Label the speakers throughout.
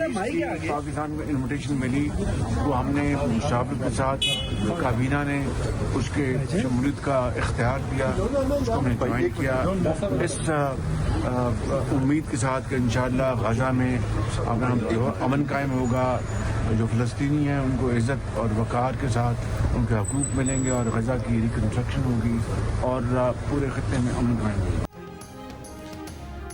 Speaker 1: पाकिस्तान को इन्विटेशन मिली तो हमने मुशावरत के साथ काबीना ने उसके शमूलियत का इख्तियार दिया, उसको हमने ज्वाइन किया इस उम्मीद के साथ कि इंशाअल्लाह गजा में अगर अमन कायम होगा, जो फ़लस्तीनी हैं उनको इज़्ज़त और वक़ार के साथ उनके हकूक़ मिलेंगे और गजा की रिकन्स्ट्रक्शन होगी और पूरे ख़ित्ते में अमन कायम होगा।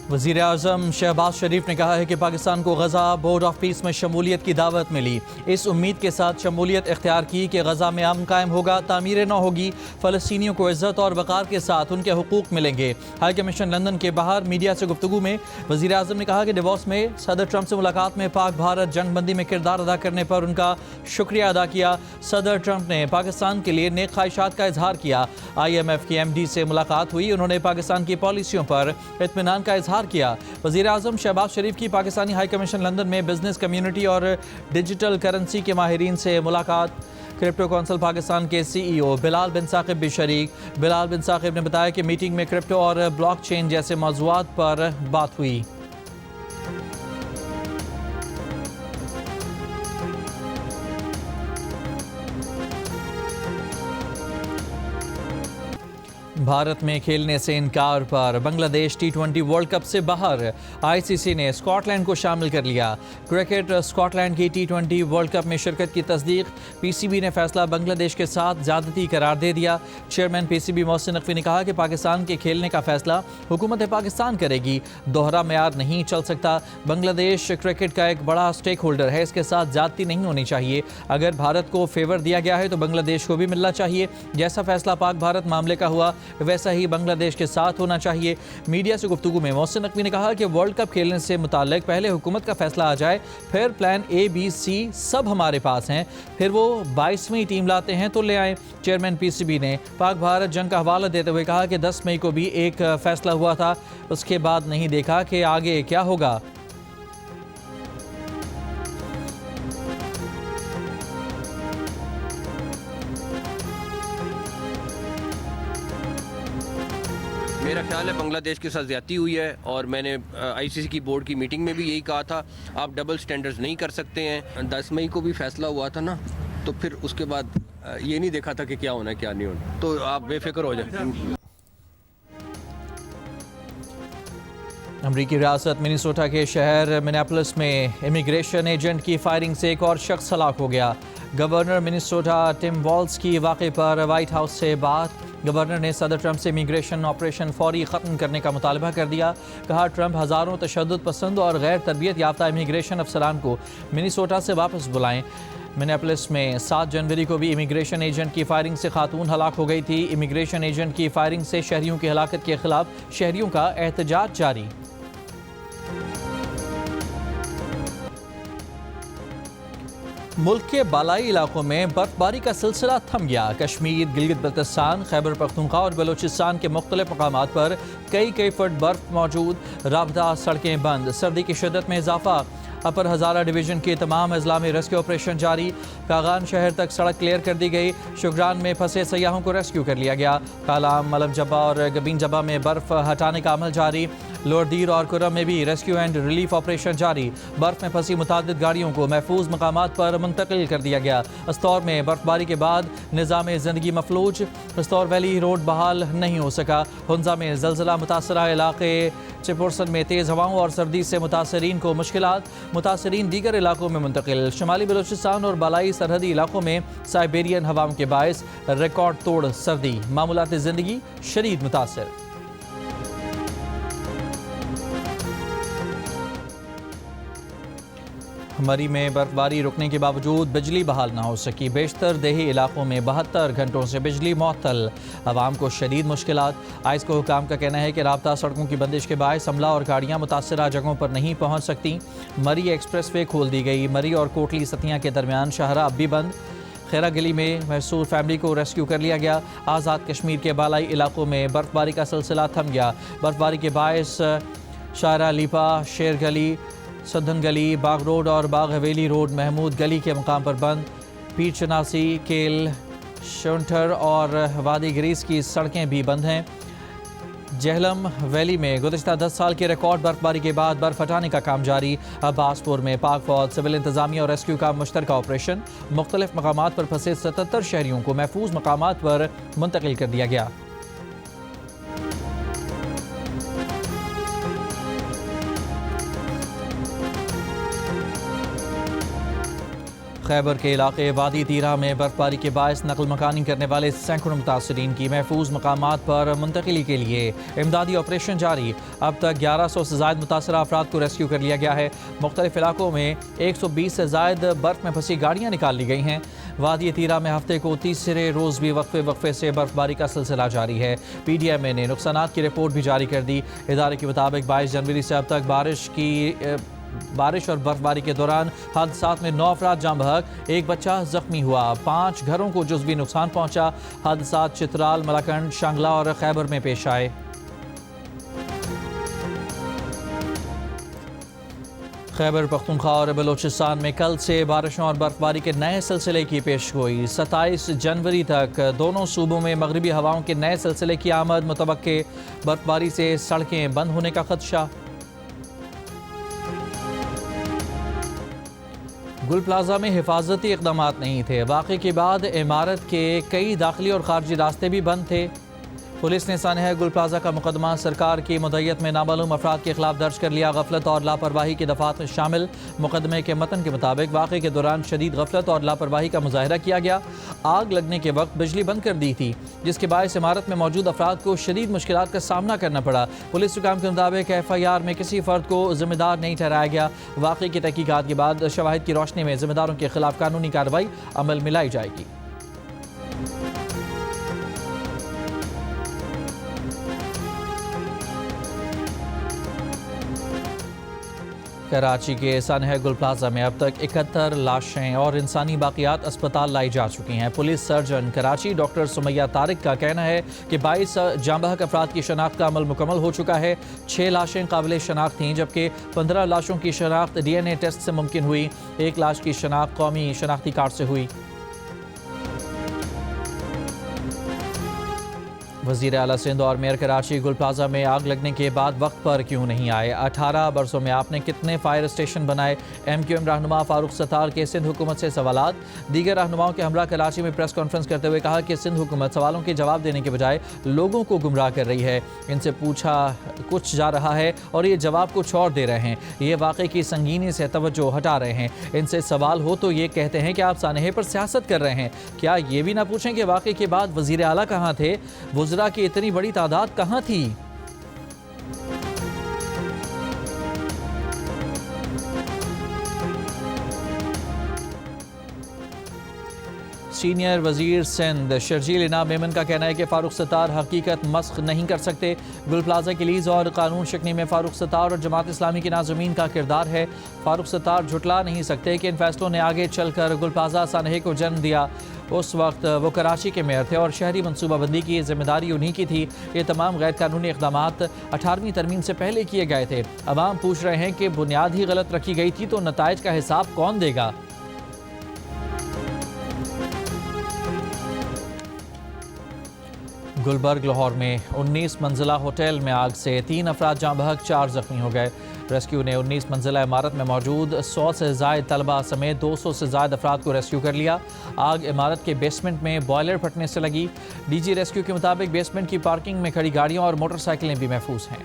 Speaker 2: वज़ीर आज़म शहबाज शरीफ ने कहा है कि पाकिस्तान को गजा बोर्ड ऑफ पीस में शमूलियत की दावत मिली, इस उम्मीद के साथ शमूलियत इख्तियार की कि गजा में अमन कायम होगा, तामीरें न होगी, फ़लस्तीनियों को इज़्ज़त और वक़ार के साथ उनके हुकूक़ मिलेंगे। हाई कमीशन लंदन के बाहर मीडिया से गुफ्तगू में वज़ीर आज़म ने कहा कि डिवोर्स में सदर ट्रंप से मुलाकात में पाक भारत जंगबंदी में किरदार अदा करने पर उनका शुक्रिया अदा किया। सदर ट्रंप ने पाकिस्तान के लिए नेक ख्वाहिशात का इजहार किया। IMF की MD से मुलाकात हुई, उन्होंने पाकिस्तान की पॉलिसियों पर इत्मीनान का इजहार किया। वज़ीर आज़म शहबाज शरीफ की पाकिस्तानी हाई कमीशन लंदन में बिजनेस कम्युनिटी और डिजिटल करेंसी के माहिरीन से मुलाकात। क्रिप्टो काउंसिल पाकिस्तान के CEO बिलाल बिन साकिब भी शरीक। बिलाल बिन साकिब ने बताया कि मीटिंग में क्रिप्टो और ब्लॉकचेन जैसे मौज़ूआत पर बात हुई। भारत में खेलने से इनकार पर बांग्लादेश T20 वर्ल्ड कप से बाहर। ICC ने स्कॉटलैंड को शामिल कर लिया। क्रिकेट स्कॉटलैंड की T20 वर्ल्ड कप में शिरकत की तस्दीक। PCB ने फैसला बांग्लादेश के साथ ज़्यादती करार दे दिया। चेयरमैन PCB मोहसिन नकवी ने कहा कि पाकिस्तान के खेलने का फैसला हुकूमत पाकिस्तान करेगी, दोहरा मेयार नहीं चल सकता। बांग्लादेश क्रिकेट का एक बड़ा स्टेक होल्डर है, इसके साथ ज़्यादती नहीं होनी चाहिए। अगर भारत को फेवर दिया गया है तो बांग्लादेश को भी मिलना चाहिए। जैसा फैसला पाक भारत मामले का हुआ वैसा ही बांग्लादेश के साथ होना चाहिए। मीडिया से गुफ्तगू में मोहसिन नकवी ने कहा कि वर्ल्ड कप खेलने से मुताल्लिक पहले हुकूमत का फैसला आ जाए, फिर प्लान A, B, C सब हमारे पास हैं, फिर वो 22वीं टीम लाते हैं तो ले आएँ। चेयरमैन PCB ने पाक भारत जंग का हवाला देते हुए कहा कि 10 मई को भी एक फैसला हुआ था, उसके बाद नहीं देखा कि आगे क्या होगा।
Speaker 3: मेरा ख्याल है बांग्लादेश के साथ ज़्यादती हुई है और मैंने ICC की बोर्ड की मीटिंग में भी यही कहा था, आप डबल स्टैंडर्ड्स नहीं कर सकते हैं। 10 मई को भी फैसला हुआ था ना, तो फिर उसके बाद ये नहीं देखा था कि क्या होना है क्या नहीं होना, तो आप बेफिक्र हो जाए।
Speaker 2: अमरीकी रियासत मिनेसोटा के शहर मिनेपोलिस में इमिग्रेशन एजेंट की फायरिंग से एक और शख्स हलाक हो गया। गवर्नर मिनेसोटा टिम वॉल्स की वाक़े पर वाइट हाउस से बात। गवर्नर ने सदर ट्रंप से इमिग्रेशन ऑपरेशन फौरी ख़त्म करने का मुतालबा कर दिया। कहा ट्रंप हज़ारों तशद्दुद पसंद और गैर तरबियत याफ्ता इमिग्रेशन अफसरान को मिनेसोटा से वापस बुलाएं। मिनेपोलिस में 7 जनवरी को भी इमिग्रेशन एजेंट की फायरिंग से खातून हलाक हो गई थी। इमिग्रेशन एजेंट की फायरिंग से शहरियों की हलाकत के खिलाफ शहरियों का एहतजाज जारी। मुल्क के बालाई इलाकों में बर्फबारी का सिलसिला थम गया। कश्मीर, गिलगित बल्तिस्तान, खैबर पख्तूनख्वा और बलूचिस्तान के मुख्तलिफ मकामात पर कई फुट बर्फ मौजूद। राबता सड़कें बंद। सर्दी की शिद्दत में इजाफा। अपर हज़ारा डिवीज़न के तमाम अजला में रेस्क्यू ऑपरेशन जारी। कागान शहर तक सड़क क्लियर कर दी गई। शुगरान में फंसे सयाहों को रेस्क्यू कर लिया गया। कालाम, मलम जब्बा और गबीन जब्बा में बर्फ़ हटाने का अमल जारी। लोरदीर और कुरम में भी रेस्क्यू एंड रिलीफ ऑपरेशन जारी। बर्फ़ में फंसी मुतादिद गाड़ियों को महफूज मकामात पर मुंतकिल कर दिया गया। अस्तौर में बर्फबारी के बाद निज़ाम ज़िंदगी मफलूज। अस्तौर वैली रोड बहाल नहीं हो सका। हुंजा में ज़लज़ला मुतासरा इलाके। चिपुरसन में तेज़ हवाओं और सर्दी से मुतासरीन को मुश्किलात। मुतासरीन दीगर इलाकों में मुंतकिल। शुमाली बलूचिस्तान और बालाई सरहदी इलाकों में साइबेरियन हवाओं के बायस रिकॉर्ड तोड़ सर्दी। मामूलात ज़िंदगी शदीद मुतासर। मरी में बर्फबारी रुकने के बावजूद बिजली बहाल ना हो सकी। बेशतर देही इलाकों में 72 घंटों से बिजली मुअत्तल। आवाम को शदीद मुश्किलात। आइस को हुकाम का कहना है कि राब्ता सड़कों की बंदिश के बायस अमला और गाड़ियाँ मुतासरा जगहों पर नहीं पहुँच सकती। मरी एक्सप्रेस वे खोल दी गई। मरी और कोटली सतियाँ के दरमियान शाहरा अब भी बंद। खैरा गली में महसूर फैमिली को रेस्क्यू कर लिया गया। आज़ाद कश्मीर के बालाई इलाकों में बर्फबारी का सिलसिला थम गया। बर्फबारी के बायस शाहरा लीपा, शेर गली, सदन गली, बाग रोड और बाग हवेली रोड महमूद गली के मकाम पर बंद। पीर चनासी, केल, शंठर और वादी ग्रीस की सड़कें भी बंद हैं। जेहलम वैली में गुज़िश्ता 10 साल की रिकॉर्ड बर्फबारी के बाद बर्फ हटाने का काम जारी। अब्बासपुर में पाक फौज, सिविल इंतजामिया और रेस्क्यू का मुश्तरका ऑपरेशन। मुख्तलिफ मकामात पर फंसे 77 शहरियों को महफूज मकामात पर मुंतकिल कर दिया गया। खैबर के इलाके वादी तीरा में बर्फबारी के बायस नकल मकानी करने वाले सैकड़ों मुतासरीन की महफूज मकामात पर मुंतकिली के लिए इमदादी ऑपरेशन जारी। अब तक 1100 से ज़ायद मुतासरा अफराद को रेस्क्यू कर लिया गया है। मुख्तलिफ इलाकों में 120 से ज़ायद बर्फ में फंसी गाड़ियाँ निकाल ली गई हैं। वादी तीरा में हफ्ते को तीसरे रोज़ भी वक्फे से बर्फबारी का सिलसिला जारी है। PDMA ने नुकसानात की रिपोर्ट भी जारी कर दी। इदारे के मुताबिक 22 जनवरी से अब तक बारिश और बर्फबारी के दौरान हादसात में 9 अफराद जाँ बहक, 1 बच्चा जख्मी हुआ, 5 घरों को जुज़वी नुकसान पहुंचा। हादसात चित्राल, मलाकंड, शांगला और खैबर में पेश आए। खैबर पख्तूनख्वा और बलोचिस्तान में कल से बारिशों और बर्फबारी के नए सिलसिले की पेशगोई। 27 जनवरी तक दोनों सूबों में मगरिबी हवाओं के नए सिलसिले की आमद मुतवक्के। बर्फबारी से सड़कें बंद होने का खदशा। गुल प्लाजा में हिफाजती इक़दाम नहीं थे। वाक़े के बाद इमारत के कई दाखिली और खारजी रास्ते भी बंद थे। पुलिस ने सानहा गुल प्लाजा का मुकदमा सरकार की मुद्दत में नामालूम अफराद के खिलाफ दर्ज कर लिया। गफलत और लापरवाही की दफात में शामिल। मुकदमे के मतन के मुताबिक वाक़े के दौरान शदीद गफलत और लापरवाही का मुजाहिरा किया गया। आग लगने के वक्त बिजली बंद कर दी थी, जिसके बायस इमारत में मौजूद अफराद को शदीद मुश्किलात का सामना करना पड़ा। पुलिस हुकाम के मुताबिक FIR में किसी फ़र्द को जिम्मेदार नहीं ठहराया गया। वाक़े की तहकीकात के बाद शवाहिद की रोशनी में जिम्मेदारों के खिलाफ कानूनी कार्रवाई अमल में लाई जाएगी। कराची के सानहा गुल प्लाजा में अब तक 71 लाशें और इंसानी बाकियात अस्पताल लाई जा चुकी हैं। Police surgeon Karachi doctor Sumaiya Tariq का कहना है कि 22 जाँ बहक अफराद की शनाख्त का अमल मुकम्मल हो चुका है। 6 लाशें काबिल शनाख्त थीं, जबकि 15 लाशों की शनाख्त DNA टेस्ट से मुमकिन हुई। 1 लाश की शनाख्त कौमी शनाख्ती कार्ड से हुई। वज़ीर आला सिंध और मेयर कराची गुल प्लाजा में आग लगने के बाद वक्त पर क्यों नहीं आए? 18 बरसों में आपने कितने फायर स्टेशन बनाए? MQM रहनुमा फारूक सत्तार के सिंध हुकूमत से सवालात। दीगर रहनुमाओं के हमरा कराची में प्रेस कॉन्फ्रेंस करते हुए कहा कि सिंध हुकूमत सवालों के जवाब देने के बजाय लोगों को गुमराह कर रही है। इनसे पूछा कुछ जा रहा है और ये जवाब कुछ और दे रहे हैं। ये वाक़े की संगीनी से तवज्जो हटा रहे हैं। इनसे सवाल हो तो ये कहते हैं कि आप सानहे पर सियासत कर रहे हैं। क्या ये भी ना पूछें कि वाक़े के बाद वज़ीर आला कहाँ थे? वज़रा की इतनी बड़ी तादाद कहां थी? सीनियर वजीर सिंध शर्जील इनाम मेमन का कहना है कि फारूक सत्तार हकीकत मस्ख नहीं कर सकते। गुल प्लाजा की लीज और कानून शिकनी में फारूक सत्तार और जमात इस्लामी की नाज़मीन का किरदार है। फारूक सत्तार झुटला नहीं सकते कि इन फैसलों ने आगे चलकर गुल प्लाजा सानहे को जन्म दिया। उस वक्त वो कराची के मेयर थे और शहरी मनसूबाबंदी की जिम्मेदारी उन्हीं की थी। ये तमाम गैर कानूनी इक़दामात 18वीं तरमीम से पहले किए गए थे। अवाम पूछ रहे हैं कि बुनियाद ही गलत रखी गई थी तो नताइज का हिसाब कौन देगा? गुलबर्ग लाहौर में 19 मंजिला होटल में आग से 3 अफराद जाँ बहक, 4 जख्मी हो गए। रेस्क्यू ने 19 मंजिला इमारत में मौजूद 100 से ज़ायद तलबा समेत 200 से ज़ायद अफराद को रेस्क्यू कर लिया। आग इमारत के बेसमेंट में बॉयलर फटने से लगी। DG रेस्क्यू के मुताबिक बेसमेंट की पार्किंग में खड़ी गाड़ियाँ और मोटरसाइकिलें भी महफूज हैं।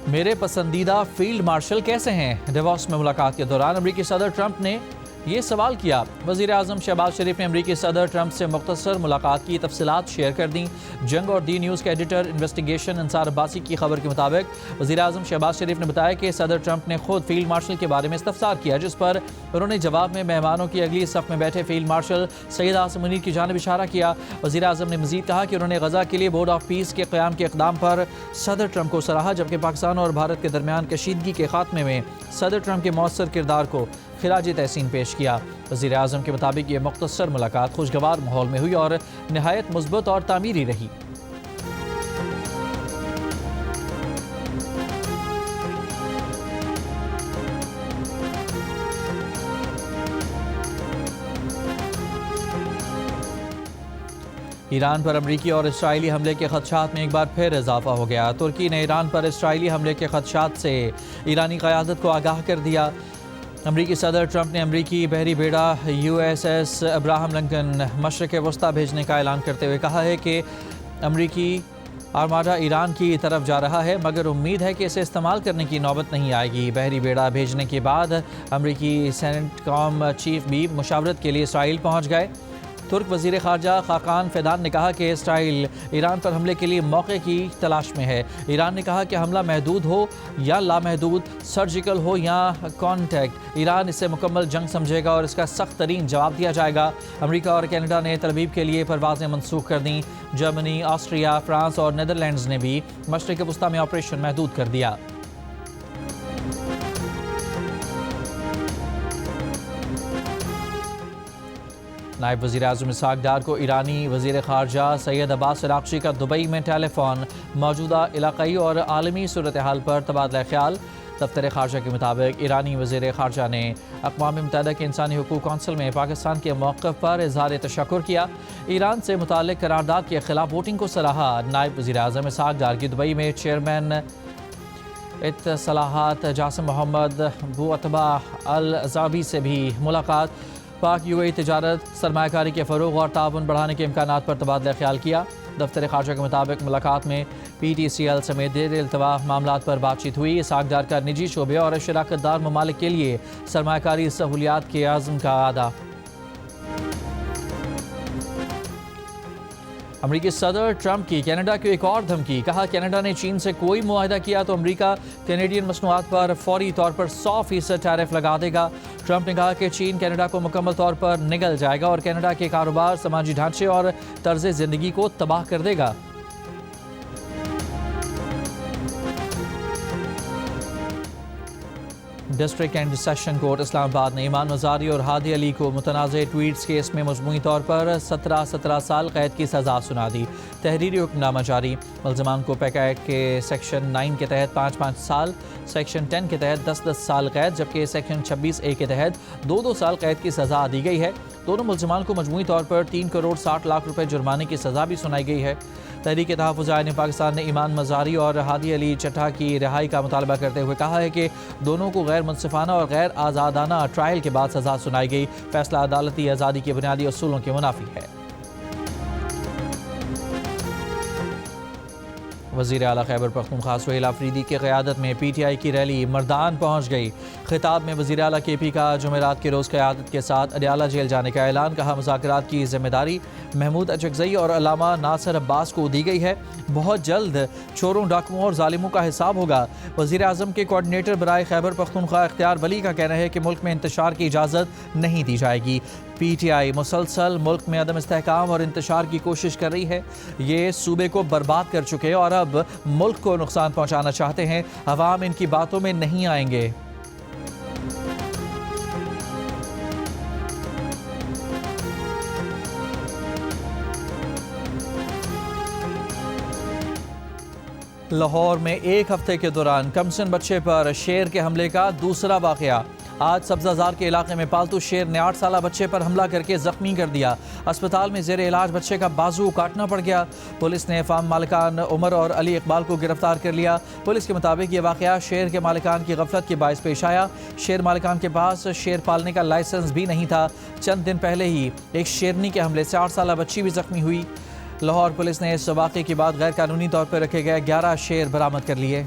Speaker 2: मेरे पसंदीदा फील्ड मार्शल कैसे हैं? डिवॉर्स में मुलाकात के दौरान अमरीकी सदर ट्रंप ने ये सवाल किया। वज़ीर आज़म शहबाज शरीफ ने अमरीकी सदर ट्रंप से मुख्तसर मुलाकात की तफसीलात शेयर कर दी। जंग और दी न्यूज़ के एडिटर इन्वेस्टिगेशन अंसार अब्बासी की खबर के मुताबिक वज़ीर आज़म शहबाज शरीफ ने बताया कि सदर ट्रंप ने खुद फील्ड मार्शल के बारे में इस्तफसार किया, जिस पर उन्होंने जवाब में मेहमानों की अगली सफ़ में बैठे फील्ड मार्शल सैयद आसिम मुनीर की जानिब इशारा किया। वज़ीर आज़म ने मज़ीद कहा कि उन्होंने गज़ा के लिए बोर्ड ऑफ पीस के क़याम के इक़दाम पर सदर ट्रंप को सराहा, जबकि पाकिस्तान और भारत के दरमियान कशीदगी के खात्मे में सदर ट्रंप के मौसर किरदार को खिराज तहसीन पेश किया। वज़ीर आज़म के मुताबिक ये मुख्तसर मुलाकात खुशगवार माहौल में हुई और नहायत मुस्बत और तामीरी रही। ईरान पर अमरीकी और इसराइली हमले के खदशात में एक बार फिर इजाफा हो गया। तुर्की ने ईरान पर इसराइली हमले के खदशात से ईरानी क़यादत को आगाह कर दिया। अमरीकी सदर ट्रंप ने अमरीकी बहरी बेड़ा USS अब्राहम लिंकन मशरिक़ वस्ता भेजने का ऐलान करते हुए कहा है कि अमरीकी आर्माडा ईरान की तरफ जा रहा है, मगर उम्मीद है कि इसे इस्तेमाल करने की नौबत नहीं आएगी। बहरी बेड़ा भेजने के बाद अमरीकी सेंटकॉम चीफ भी मुशावरत के लिए इसराइल पहुँच गए। तुर्क वज़ीर ख़ारजा खाकान फ़ेदान ने कहा कि इसराइल ईरान पर हमले के लिए मौके की तलाश में है। ईरान ने कहा कि हमला महदूद हो या लामहदूद, सर्जिकल हो या कॉन्टैक्ट, ईरान इसे मुकम्मल जंग समझेगा और इसका सख्त तरीन जवाब दिया जाएगा। अमेरिका और कनाडा ने तल अवीव के लिए परवाज़ें मनसूख कर दी। जर्मनी, ऑस्ट्रिया, फ्रांस और नीदरलैंड्स ने भी मशरिक़ वस्ता में ऑपरेशन महदूद कर दिया। नायब वज़ीर आज़म इसहाक़ डार को ईरानी वज़ीर ख़ारजा सैयद अब्बास अराग़ची का दुबई में टेलीफोन मौजूदा इलाक़ाई और आलमी सूरत हाल पर तबादला ख्याल। दफ्तर ख़ारजा के मुताबिक ईरानी वज़ीर ख़ारजा ने अक़वाम मुत्तहिदा के इंसानी हुकूक़ कौंसिल में पाकिस्तान के मौक़िफ़ पर इज़हार तशक्कुर किया। ईरान से मुताल्लिक़ करारदाद के ख़िलाफ़ वोटिंग को सराहा। नायब वज़ीर आज़म इसहाक़ डार की दुबई में चेयरमैन इत्तलाहात जासिम मोहम्मद बुअतबा अल ज़ाबी से भी मुलाकात। पाक UAE तिजारत, सरमायाकारी के फ़रोग़ और ताउन बढ़ाने के इम्कानात पर तबादला ख्याल किया। दफ्तर ख़ारजा के मुताबिक मुलाकात में PTCL समेत देर इल्तवा मामलात पर बातचीत हुई। इसहाक़ डार का निजी शोबे और शराकतदार ममालिक के लिए सरमायाकारी सहूलियात के आज़म का आदा। अमरीकी सदर ट्रंप की कनाडा की एक और धमकी, कहा कनाडा ने चीन से कोई मुआहदा किया तो अमरीका कैनेडियन मसनूआत पर फौरी तौर पर 100% टैरिफ लगा देगा। ट्रंप ने कहा कि चीन कनाडा को मुकम्मल तौर पर निगल जाएगा और कनाडा के कारोबार, समाजी ढांचे और तर्ज ज़िंदगी को तबाह कर देगा। District and session court Islamabad ने ईमान मज़ारी और हादी अली को मुतनाज़ ट्वीट्स केस में मजमूई तौर पर 17 साल कैद की सज़ा सुना दी। तहरीरी हुक्मनामा जारी। मुल्ज़िमान को पैका एक्ट के सेक्शन 9 के तहत 5 साल, सेक्शन 10 के तहत 10 साल कैद, जबकि सेक्शन 26A के तहत 2 साल कैद की सज़ा दी गई है। दोनों मुल्ज़िमान को मजमूई तौर पर 3 करोड़ 60 लाख रुपए जुर्माने की सज़ा भी सुनाई गई है। तहरीक तहफ़्फ़ुज़ आईन पाकिस्तान ने ईमान मज़ारी और हादी अली चट्टा की रिहाई का मुतालबा करते हुए कहा है कि दोनों को गैर मुनसिफाना और गैर आज़ादाना ट्रायल के बाद सज़ा सुनाई गई। फैसला अदालती आज़ादी के बुनियादी असूलों के मुनाफी है। वज़ीर आला खैबर पख्तूनख्वा सुहेल आफरीदी की क़यादत में PTI की रैली मर्दान पहुँच गई। खिताब में वज़ीर आला KP का जुमेरात के रोज़ क़यादत के साथ अडियाला जेल जाने का ऐलान। कहा मुज़ाकरात की ज़िम्मेदारी महमूद अचकज़ई और अल्लामा नासिर अब्बास को दी गई है। बहुत जल्द चोरों, डाकुओं और ज़ालिमों का हिसाब होगा। वज़ीर आज़म के कोऑर्डिनेटर बराए खैबर पख्तूनख्वा इख्तियार वली का कहना है कि मुल्क में इंतशार की इजाज़त नहीं दी जाएगी। PTI मुसलसल मुल्क में अदम इस्तेहकाम और इंतशार की कोशिश कर रही है। ये सूबे को बर्बाद कर चुके और अब मुल्क को नुकसान पहुंचाना चाहते हैं। अवाम इनकी बातों में नहीं आएंगे। लाहौर में एक हफ्ते के दौरान कमसिन बच्चे पर शेर के हमले का दूसरा वाक़या। आज सब्जाजार के इलाके में पालतू शेर ने 8 साला बच्चे पर हमला करके जख्मी कर दिया। अस्पताल में जेर इलाज बच्चे का बाजू काटना पड़ गया। पुलिस ने फार्म मालिकान उमर और अली इकबाल को गिरफ्तार कर लिया। पुलिस के मुताबिक ये वाक़या शेर के मालिकान की गफलत के बायस पेश आया। शेर मालिकान के पास शेर पालने का लाइसेंस भी नहीं था। चंद दिन पहले ही एक शेरनी के हमले से 8 साला बच्ची भी जख्मी हुई। लाहौर पुलिस ने इस वाक़े के बाद गैर कानूनी तौर पर रखे गए 11 शेर बरामद कर लिए।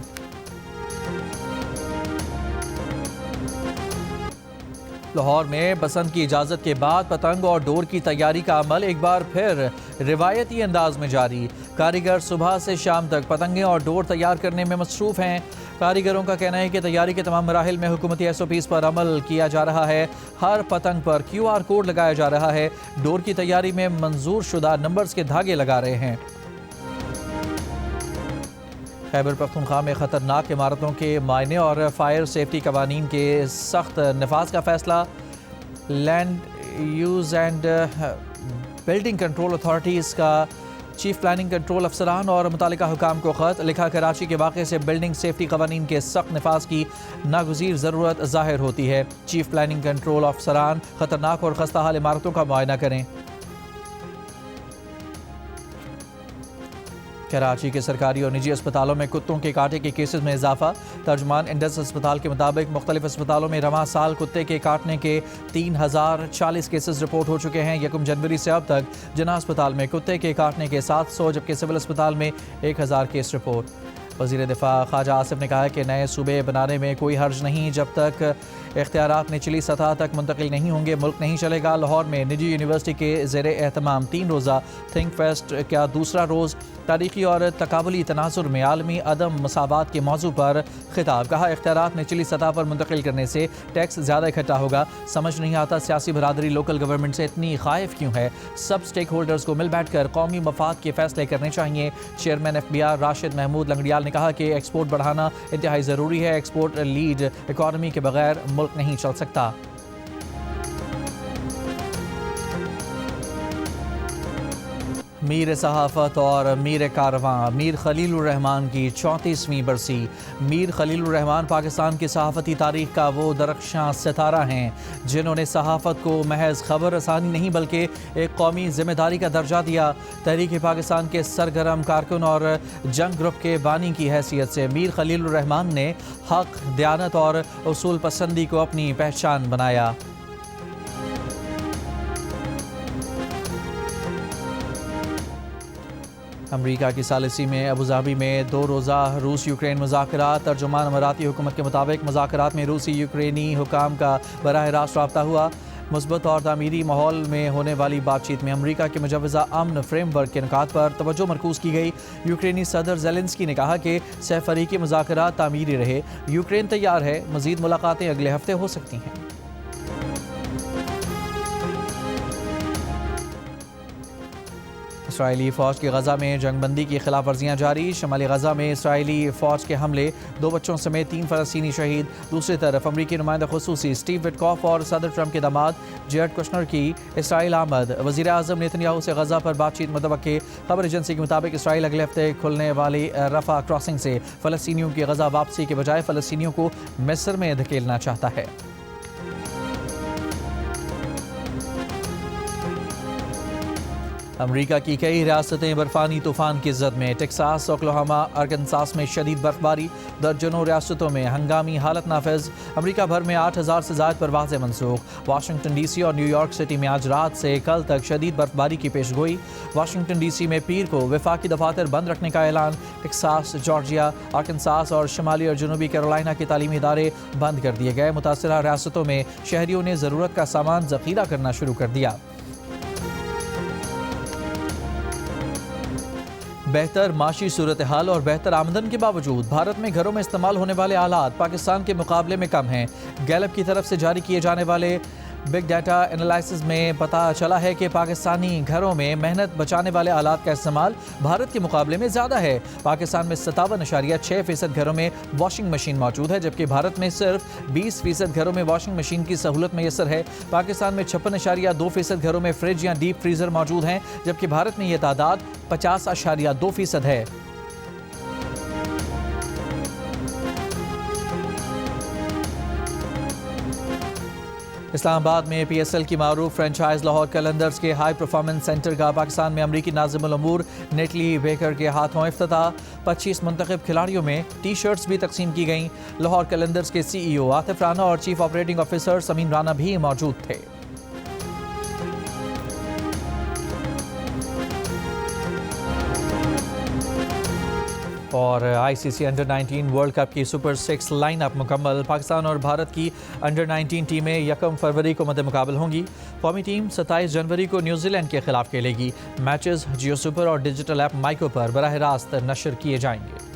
Speaker 2: लाहौर में बसंत की इजाज़त के बाद पतंग और डोर की तैयारी का अमल एक बार फिर रिवायती अंदाज में जारी। कारीगर सुबह से शाम तक पतंगें और डोर तैयार करने में मसरूफ़ हैं। कारीगरों का कहना है कि तैयारी के तमाम मराहिल में हुकूमती SOPs पर अमल किया जा रहा है। हर पतंग पर QR कोड लगाया जा रहा है। डोर की तैयारी में मंजूर शुदा नंबर्स के धागे लगा रहे हैं। खैबर पख्तूनख्वा में ख़तरनाक इमारतों के मायने और फायर सेफ्टी कवानीन के सख्त नफाज का फैसला। Land use and building control authorities का चीफ प्लानिंग कंट्रोल अफसरान और मुतालिका हुकाम को ख़त लिखा। कराची के वाक़े से बिल्डिंग सेफ्टी कवानीन के सख्त नफाज की नागुज़ीर ज़रूरत ज़ाहिर होती है। चीफ प्लानिंग कंट्रोल अफसरान ख़तरनाक और खस्ता हाल इमारतों का मुआयना करें। कराची के सरकारी और निजी अस्पतालों में कुत्तों के काटे के केसेस में इजाफा। तर्जुमान इंडस अस्पताल के मुताबिक मुख्तलिफ अस्पतालों में रवां साल कुत्ते के काटने के 3040 केसेस रिपोर्ट हो चुके हैं। 1 जनवरी से अब तक जिना अस्पताल में कुत्ते के काटने के 700 जबकि सिविल अस्पताल में 1000 केस रिपोर्ट। वज़ीर दिफा ख्वाजा आसिफ ने कहा कि नए सूबे बनाने में कोई हर्ज नहीं जब तक इख्तियारात निचली सतह तक मुंतकिल नहीं होंगे मुल्क नहीं चलेगा। लाहौर में निजी यूनिवर्सिटी के ज़ेर एहतमाम 3 रोज़ा थिंक फेस्ट का दूसरा रोज़ तारीखी और तकाबुली तनाजुर में आलमी अदम मसावात के मौजू पर खिताब। कहा इख्तियारात निचली सतह पर मुंतकिल करने से टैक्स ज़्यादा इकट्ठा होगा। समझ नहीं आता सियासी बरादरी लोकल गवर्नमेंट से इतनी खाइफ क्यों है। सब स्टेक होल्डर्स को मिल बैठ कर कौमी मफाद के फैसले करने चाहिए। चेयरमैन FBR राशिद महमूद लंगड़ियाल ने कहा कि एक्सपोर्ट बढ़ाना इंतहाई ज़रूरी है। एक्सपोर्ट लीड इकॉनमी के बगैर मुल्क नहीं चल सकता। मीर सहाफ़त और मीर कारवां मीर खलीलुर रहमान की 34वीं बरसी। मीर खलीलुर रहमान पाकिस्तान की सहाफ़ती तारीख़ का वो दरख्शां सितारा हैं जिन्होंने सहाफ़त को महज खबर रसानी नहीं बल्कि एक कौमी ज़िम्मेदारी का दर्जा दिया। तहरीक पाकिस्तान के सरगर्म कारकुन और जंग ग्रुप के बानी की हैसियत से मीर खलीलुर रहमान ने हक़, दयानत और उसूल पसंदी को अपनी पहचान बनाया। अमरीका की सालिसी में अबूधाबी में 2 रोज़ा रूस यूक्रेन मुज़ाकरात। तर्जुमान अमाराती हुकूमत के मुताबिक मुज़ाकरात में रूसी यूक्रेनी हुकाम का बराह रास्त रब्ता हुआ। मुस्बत और तामीरी माहौल में होने वाली बातचीत में अमरीका के मुजव्वज़ा अमन फ्रेमवर्क के निकात पर तवज्जो मरकूज़ की गई। यूक्रेनी सदर ज़ेलेंस्की ने कहा कि सहफ़रीकी मुज़ाकरात तामीरी रहे। यूक्रेन तैयार है। मज़ीद मुलाकातें अगले हफ्ते हो सकती हैं। इसराइली फ़ौज की गज़ा में जंगबंदी की खिलाफ वर्जियाँ जारी। शमाली गज़ा में इसराइली फ़ौज के हमले 2 बच्चों समेत 3 फ़लस्तीनी शहीद। दूसरी तरफ अमरीकी नुमाइंदा खुसूसी स्टीव विटकॉफ और सदर ट्रंप के दामाद जेरेड कुशनर की इसराइल आमद। वज़ीर आज़म नेतन्याहू से गज़ा पर बातचीत मुतवक्के। खबर एजेंसी के मुताबिक इसराइल अगले हफ्ते खुलने वाली रफ़ा क्रॉसिंग से फ़लस्तीनियों की गज़ा वापसी के बजाय फ़लस्तीनियों को मिस्र में धकेलना चाहता है। अमरीका की कई रियासतें बर्फानी तूफान की जद में। टेक्सास, ओक्लाहोमा, आर्कनसास में शदीद बर्फबारी। दर्जनों रियासतों में हंगामी हालत नाफिज। अमरीका भर में 8000 से ज़ायद परवाज़ें मनसूख। वाशिंगटन DC और न्यूयॉर्क सिटी में आज रात से कल तक शदीद बर्फबारी की पेशगोई। वाशिंगटन DC में पीर को वफाकी दफातर बंद रखने का ऐलान। टेक्सास, जॉर्जिया, आर्कनसास और शुमाली और जनूबी कैरोलिना के तालीमी इदारे बंद कर दिए गए। मुतासरा रियासतों में शहरियों ने ज़रूरत का सामान ज़ख़ीरा करना शुरू कर दिया। बेहतर माशी सूरत हाल और बेहतर आमदन के बावजूद भारत में घरों में इस्तेमाल होने वाले आलात पाकिस्तान के मुकाबले में कम हैं। गैलप की तरफ से जारी किए जाने वाले बिग डाटा एनालिसिस में पता चला है कि पाकिस्तानी घरों में मेहनत बचाने वाले आलात का इस्तेमाल भारत के मुकाबले में ज़्यादा है। पाकिस्तान में 57.6% घरों में वॉशिंग मशीन मौजूद है जबकि भारत में सिर्फ 20% घरों में वॉशिंग मशीन की सहूलत मैसर है। पाकिस्तान में 56.2% घरों में फ्रिज या डीप फ्रीज़र मौजूद हैं जबकि भारत में यह तादाद 50.2% है। इस्लामाबाद में PSL की मारूफ फ्रेंचाइज लाहौर कलंदर्स के हाई परफॉर्मेंस सेंटर का पाकिस्तान में अमरीकी नाज़िमुल उमूर नेटली बेकर के हाथों इफ्तिताह। 25 मुंतखब खिलाड़ियों में टी-शर्ट्स भी तकसीम की गईं। लाहौर कलंदर्स के CEO आतिफ राना और chief operating officer Sameen Rana भी मौजूद थे। और ICC अंडर 19 वर्ल्ड कप की सुपर 6 लाइनअप मुकम्मल। पाकिस्तान और भारत की अंडर 19 टीमें 1 फरवरी को मद्दे मुकाबल होंगी। कौमी टीम 27 जनवरी को न्यूजीलैंड के खिलाफ खेलेगी। मैचेस जियो सुपर और डिजिटल ऐप माइको पर बराह रास्त नशर किए जाएंगे।